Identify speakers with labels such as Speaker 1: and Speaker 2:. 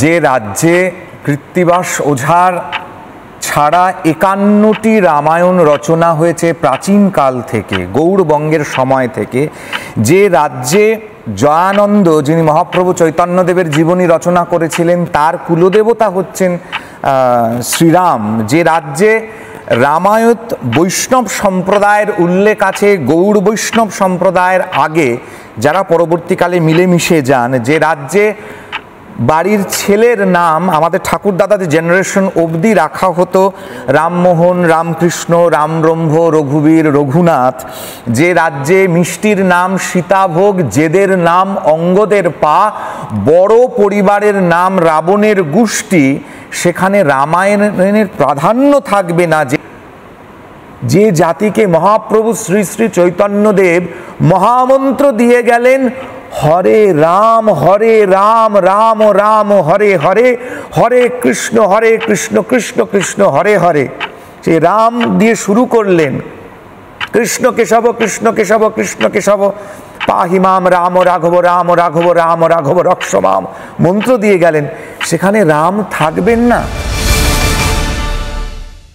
Speaker 1: যে রাজ্যে কৃত্তিবাস ওঝার ছাড়া 51টি রামায়ণ রচনা হয়েছে প্রাচীনকাল থেকে, গৌড়বঙ্গের সময় থেকে, যে রাজ্যে জয়ানন্দ, যিনি মহাপ্রভু চৈতন্যদেবের জীবনী রচনা করেছিলেন, তার কুলদেবতা হচ্ছেন শ্রীরাম, যে রাজ্যে রামায়ণ বৈষ্ণব সম্প্রদায়ের উল্লেখ আছে গৌড় বৈষ্ণব সম্প্রদায়ের আগে, যারা পরবর্তীকালে মিলেমিশে যান, যে রাজ্যে বাড়ির ছেলের নাম আমাদের ঠাকুরদাদাদের জেনারেশন অবধি রাখা হতো রামমোহন, রামকৃষ্ণ, রামব্রহ্ম, রঘুবীর, রঘুনাথ, যে রাজ্যে মিষ্টির নাম সীতাভোগ, জেদের নাম অঙ্গদের পা, বড় পরিবারের নাম রাবণের গোষ্ঠী, সেখানে রামায়ণের প্রাধান্য থাকবে না। যে জাতিকে মহাপ্রভু শ্রী শ্রী চৈতন্যদেব মহামন্ত্র দিয়ে গেলেন, হরে রাম রাম রাম হরে হরে, হরে কৃষ্ণ কৃষ্ণ কৃষ্ণ হরে হরে, সে রাম দিয়ে শুরু করলেন, কৃষ্ণ কেশব কৃষ্ণ কেশব কৃষ্ণ কেশব পাহিমাম রাম রাঘব রাম রাঘব রাম রাঘব রক্ষমাম মন্ত্র দিয়ে গেলেন, সেখানে রাম থাকবেন না।